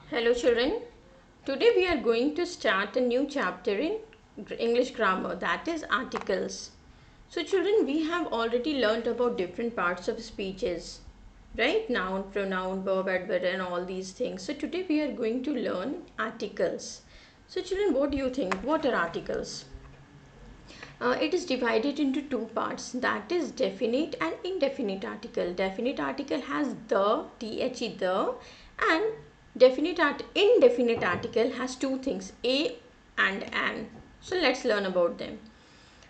Hello children, today we are going to start a new chapter in English grammar, that is articles. So children, we have already learnt about different parts of speeches, right? Noun, pronoun, verb, adverb and all these things. So today we are going to learn articles. So children, what do you think? What are articles? It is divided into two parts, that is definite and indefinite article. Definite article has the, and indefinite article has two things, a and an. So let's learn about them.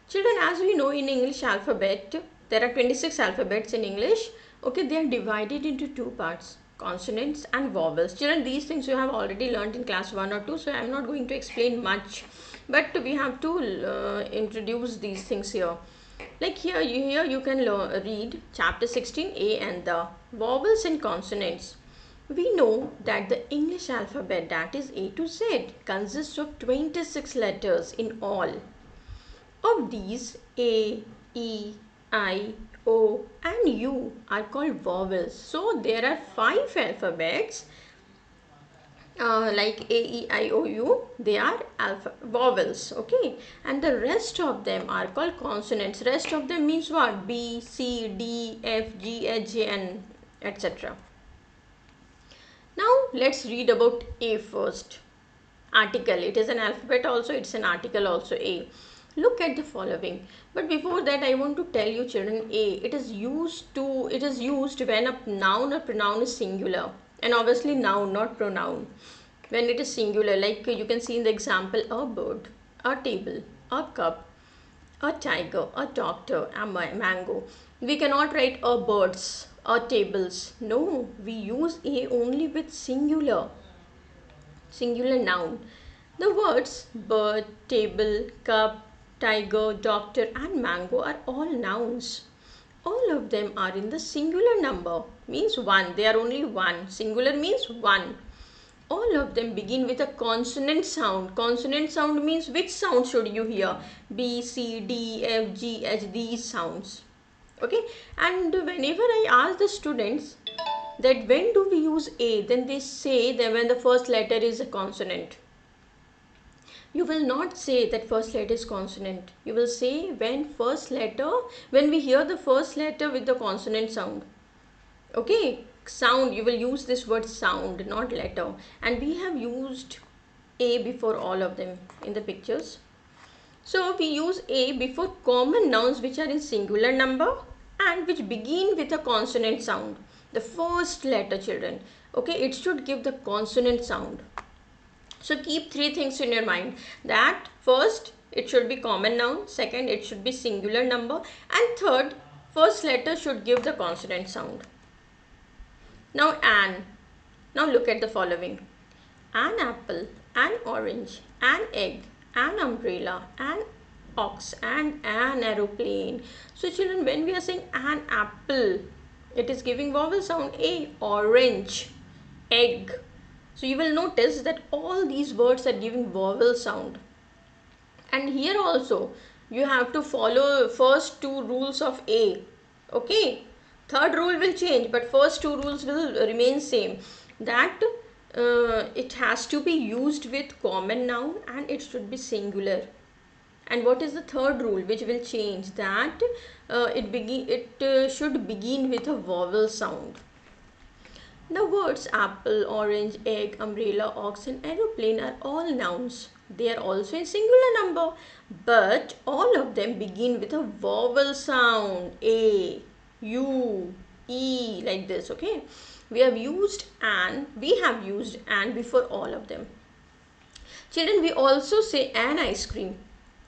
Children, as we know in English alphabet, there are 26 alphabets in English. Okay, they are divided into two parts, consonants and vowels. Children, these things you have already learned in class 1 or 2, so I am not going to explain much. But we have to introduce these things here. Like here you can read chapter 16, A and the vowels and consonants. We know that the English alphabet, that is A to Z, consists of 26 letters in all. Of these, A, E, I, O and U are called vowels. So there are 5 alphabets like A, E, I, O, U. They are vowels, okay? And the rest of them are called consonants. Rest of them means what? B, C, D, F, G, H, N, etc. Now let's read about A first. Article. It is an alphabet also, it's an article also, A. Look at the following. But before that I want to tell you children, A, it is used when a noun or pronoun is singular. And obviously noun, not pronoun. When it is singular, like you can see in the example, a bird, a table, a cup, a tiger, a doctor, a mango. We cannot write a birds, a tables. No, we use A only with singular noun. The words bird, table, cup, tiger, doctor and mango are all nouns. All of them are in the singular number, means one. They are only one. Singular means one. All of them begin with a consonant sound. Consonant sound means which sound should you hear? B, C, D, F, G, H, these sounds. Okay, and whenever I ask the students that when do we use A, then they say that when the first letter is a consonant. You will not say that first letter is consonant. You will say when we hear the first letter with the consonant sound. Okay, sound, you will use this word sound, not letter. And we have used A before all of them in the pictures. So we use A before common nouns which are in singular number and which begin with a consonant sound. The first letter, children. Okay, it should give the consonant sound. So keep three things in your mind, that first it should be common noun, second it should be singular number, and third first letter should give the consonant sound. Now an. Now look at the following. An apple, an orange, an egg, an umbrella, an ox and an aeroplane. So children, when we are saying an apple, it is giving vowel sound A. Orange, egg. So you will notice that all these words are giving vowel sound. And here also you have to follow first two rules of A. Okay. Third rule will change, but first two rules will remain same. That it has to be used with common noun and it should be singular. And what is the third rule which will change? That it should begin with a vowel sound. The words apple, orange, egg, umbrella, ox and aeroplane are all nouns. They are also in singular number, but all of them begin with a vowel sound. A, U, E, like this, okay? We have used an before all of them. Children, we also say an ice cream,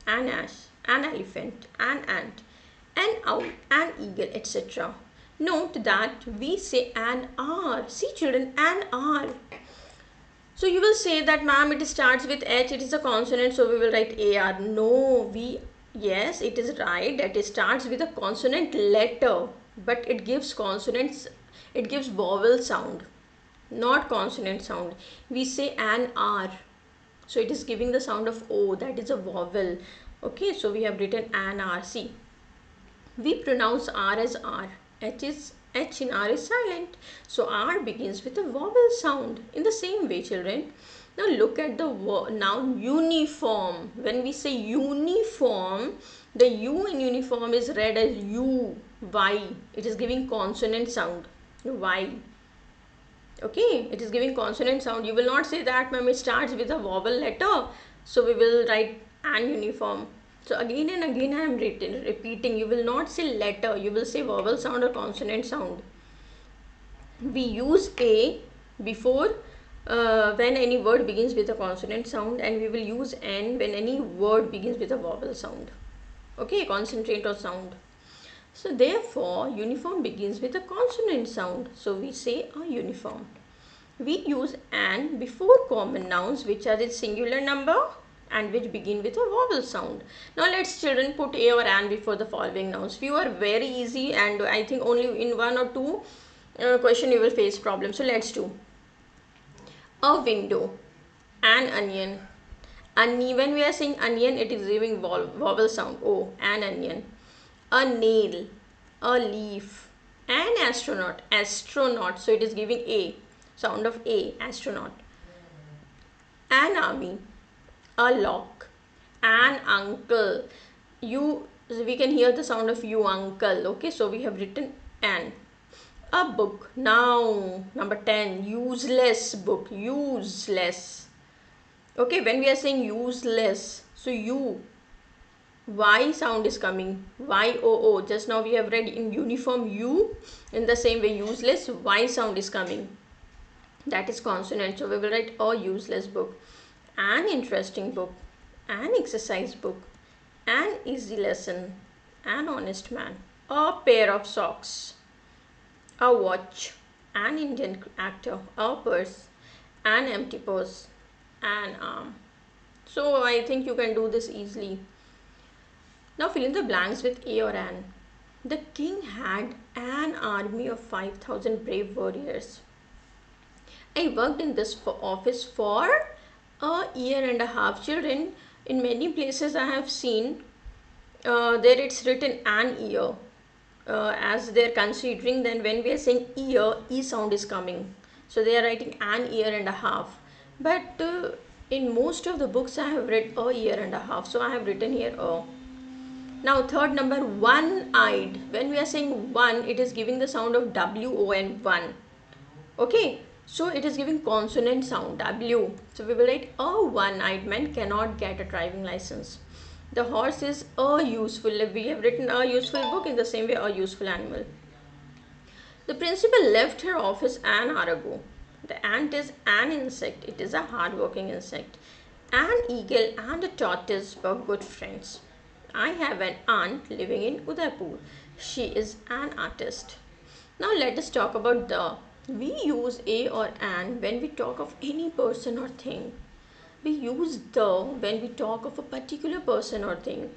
an ash, an elephant, an ant, an owl, an eagle, etc. Note that we say an R. See children, an R. So you will say that ma'am, it starts with H, it is a consonant, so we will write AR. No, yes, it is right that it starts with a consonant letter, but it gives vowel sound, not consonant sound. We say an R. So it is giving the sound of O, that is a vowel. Okay, so we have written an R. See, we pronounce R as R. H is H in R is silent. So R begins with a vowel sound. In the same way, children. Now look at the noun uniform. When we say uniform, the U in uniform is read as U, Y. It is giving consonant sound. Y. Okay, it is giving consonant sound. You will not say that, ma'am, it starts with a vowel letter. So we will write an uniform. So again and again I am repeating. You will not say letter. You will say vowel sound or consonant sound. We use A before when any word begins with a consonant sound, and we will use N when any word begins with a vowel sound. Okay, consonant or sound. So therefore, uniform begins with a consonant sound. So we say a uniform. We use an before common nouns which are in singular number and which begin with a vowel sound. Now let's children put a or an before the following nouns. Few are very easy, and I think only in one or two question you will face problem. So let's do a window, an onion. When we are saying onion, it is giving vowel sound. Oh, an onion. A nail, a leaf, an astronaut, astronaut. So it is giving a sound of a, astronaut. An army, a lock, an uncle. We can hear the sound of you, uncle. Okay, so we have written an. A book. Now, number 10, useless book, useless. Okay, when we are saying useless, so you, Y sound is coming, Y-O-O. Just now we have read in uniform U. In the same way, useless, Y sound is coming. That is consonant. So we will write a useless book, an interesting book, an exercise book, an easy lesson, an honest man, a pair of socks, a watch, an Indian actor, a purse, an empty purse, an arm. So I think you can do this easily. Now fill in the blanks with a or an. The king had an army of 5,000 brave warriors. I worked in this office for a year and a half. Children, in many places I have seen there it's written an year. As they're considering, then when we are saying year, e sound is coming. So they are writing an year and a half. But in most of the books I have read a year and a half. So I have written here a. Now third number, one-eyed. When we are saying one, it is giving the sound of W-O-N, one. Okay, so it is giving consonant sound, W. So we will write a one-eyed man cannot get a driving license. The horse is a useful. We have written a useful book, in the same way a useful animal. The principal left her office an hour ago. The ant is an insect. It is a hard-working insect. An eagle and a tortoise were good friends. I have an aunt living in Udaipur. She is an artist. Now let us talk about the. We use a or an when we talk of any person or thing. We use the when we talk of a particular person or thing.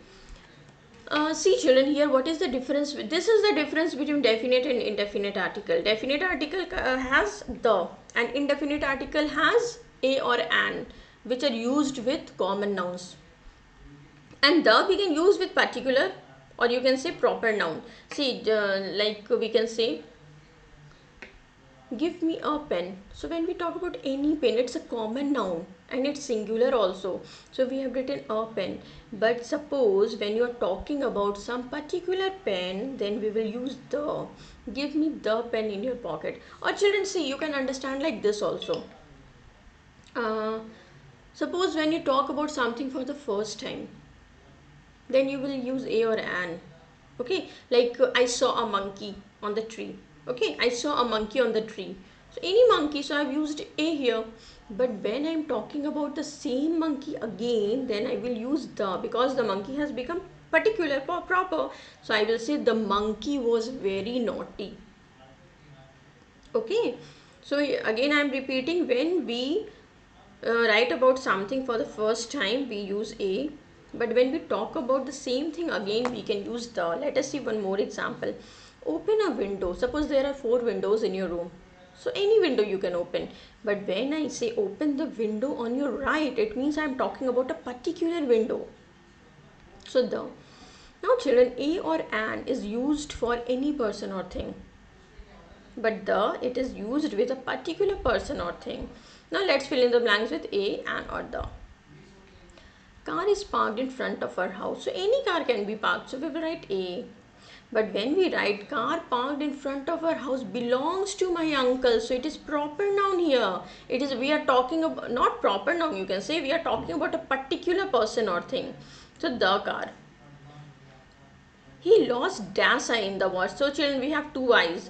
See children, here what is the difference? This is the difference between definite and indefinite article. Definite article has the, and indefinite article has a or an, which are used with common nouns. And the we can use with particular, or you can say proper noun. See, like we can say, give me a pen. So when we talk about any pen, it's a common noun and it's singular also. So we have written a pen. But suppose when you are talking about some particular pen, then we will use the. Give me the pen in your pocket. Or children, see, you can understand like this also. Suppose when you talk about something for the first time, then you will use a or an. Okay, like I saw a monkey on the tree. Okay, I saw a monkey on the tree. So any monkey, so I've used a here. But when I'm talking about the same monkey again, then I will use the, because the monkey has become particular, proper. So I will say the monkey was very naughty. Okay, so again I'm repeating, when we write about something for the first time, we use a. But when we talk about the same thing again, we can use the. Let us see one more example. Open a window. Suppose there are 4 windows in your room. So any window you can open. But when I say open the window on your right, it means I am talking about a particular window. So the. Now children, a or an is used for any person or thing. but the it is used with a particular person or thing. Now let's fill in the blanks with a, an, or the. Car is parked in front of our house. So any car can be parked. So we will write a. But when we write car parked in front of our house belongs to my uncle, so it is proper noun here. It is, we are talking about, not proper noun, you can say we are talking about a particular person or thing. So the car. He lost dash eye in the war. So children, we have two eyes.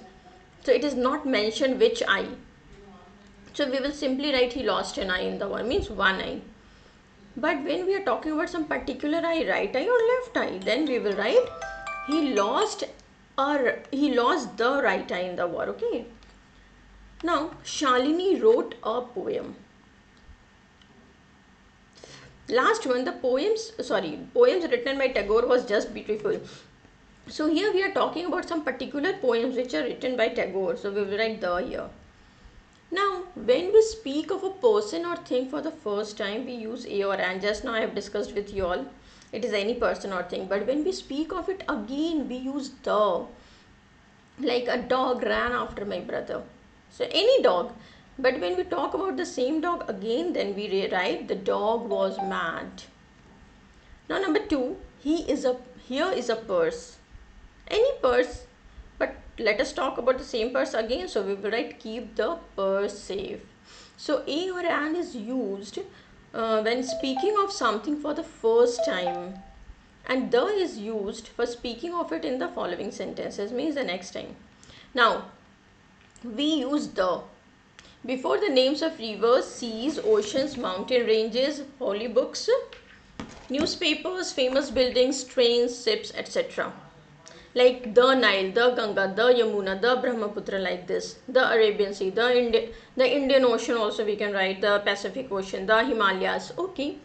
So it is not mentioned which eye. So we will simply write he lost an eye in the war, means one eye. But when we are talking about some particular eye, right eye or left eye, then we will write he lost the right eye in the war. Okay. Now Shalini wrote a poem. Last one, the poems written by Tagore was just beautiful. So here we are talking about some particular poems which are written by Tagore. So we will write the here. Now, when we speak of a person or thing for the first time, we use a or an. Just now I have discussed with you all. It is any person or thing. But when we speak of it again, we use the. Like a dog ran after my brother. So any dog. But when we talk about the same dog again, then we write the dog was mad. Now number 2, here is a purse. Any purse. But let us talk about the same purse again. So we will write keep the purse safe. So a or an is used when speaking of something for the first time, and the is used for speaking of it in the following sentences, means the next time. Now we use the before the names of rivers, seas, oceans, mountain ranges, holy books, newspapers, famous buildings, trains, ships, etc. Like the Nile, the Ganga, the Yamuna, the Brahmaputra, like this. The Arabian Sea, the Indian Ocean also we can write, the Pacific Ocean, the Himalayas. Okay.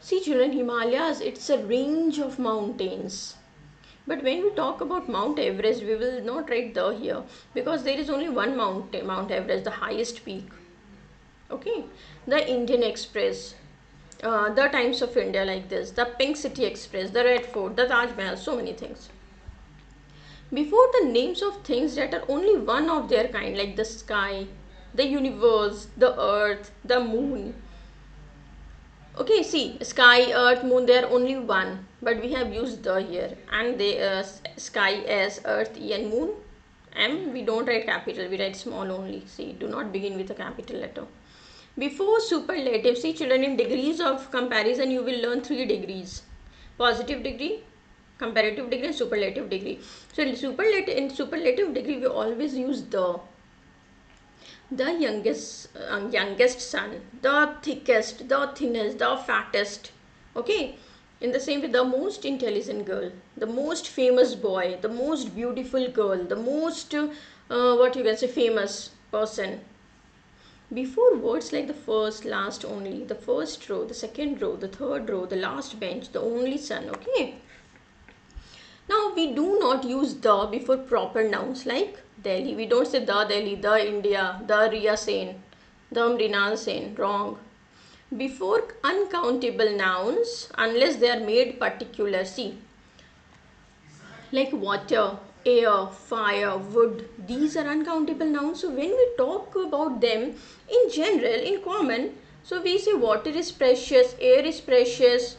See children, Himalayas, it's a range of mountains. But when we talk about Mount Everest, we will not write the here because there is only one mountain, Mount Everest, the highest peak. Okay. The Indian Express, the Times of India, like this, the Pink City Express, the Red Fort, the Taj Mahal, so many things. Before the names of things that are only one of their kind, like the sky, the universe, the earth, the moon. Okay, see, sky, earth, moon, they are only one, but we have used the here, and the sky as earth, E, and moon, M, we don't write capital, we write small only. See, do not begin with a capital letter. Before superlative, see children, in degrees of comparison, you will learn 3 degrees. Positive degree, comparative degree, and superlative degree. So in superlative degree, we always use the youngest son, the thickest, the thinnest, the fattest. Okay. In the same way, the most intelligent girl, the most famous boy, the most beautiful girl, the most what you can say famous person. Before words like the first, last, only, the first row, the second row, the third row, the last bench, the only son. Okay. Now we do not use the before proper nouns like Delhi. We don't say the Delhi, the India, the Riya Sen, the Mrinal Sen. Wrong. Before uncountable nouns, unless they are made particular. See, like water, air, fire, wood, these are uncountable nouns. So when we talk about them in general, in common, so we say water is precious, air is precious,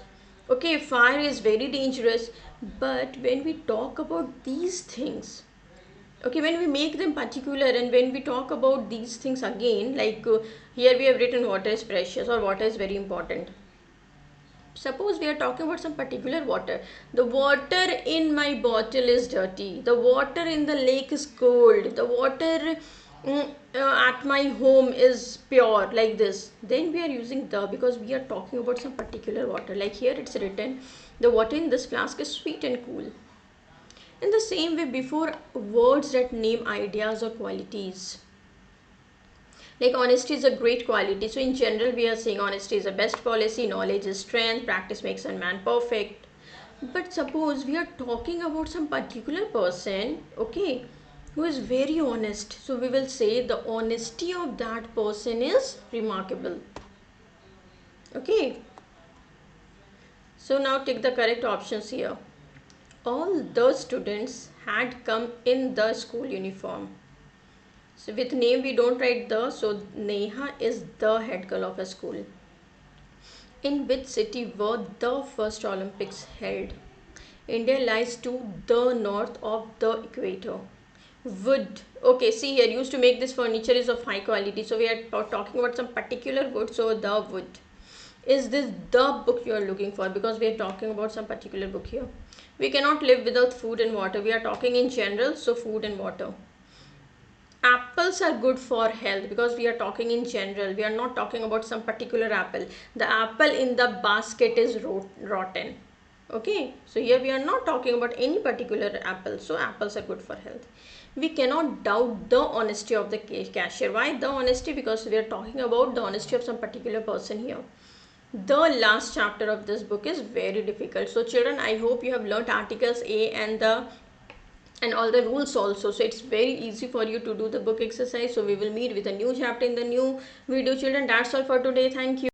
okay, fire is very dangerous. But when we talk about these things, okay, when we make them particular and when we talk about these things again, like here we have written water is precious or water is very important. Suppose we are talking about some particular water. The water in my bottle is dirty. The water in the lake is cold. The water at my home is pure, like this. Then we are using the because we are talking about some particular water. Like here it's written, the water in this flask is sweet and cool. In the same way, before words that name ideas or qualities. Like honesty is a great quality. So in general, we are saying honesty is the best policy, knowledge is strength, practice makes a man perfect. But suppose we are talking about some particular person, okay, who is very honest. So we will say the honesty of that person is remarkable. Okay. So now take the correct options here. All the students had come in the school uniform. So with name we don't write the, so Neha is the head girl of a school. In which city were the first Olympics held? India lies to the north of the equator. Wood. Okay, see here, used to make this furniture is of high quality. So we are talking about some particular wood. So the wood. Is this the book you are looking for? Because we are talking about some particular book here. We cannot live without food and water. We are talking in general. So food and water. Apples are good for health because we are talking in general. We are not talking about some particular apple. The apple in the basket is rotten. Okay, so here we are not talking about any particular apple. So apples are good for health. We cannot doubt the honesty of the cashier. Why the honesty? Because we are talking about the honesty of some particular person here. The last chapter of this book is very difficult. So children, I hope you have learnt articles A and all the rules also, so it's very easy for you to do the book exercise. So we will meet with a new chapter in the new video children. That's all for today. Thank you.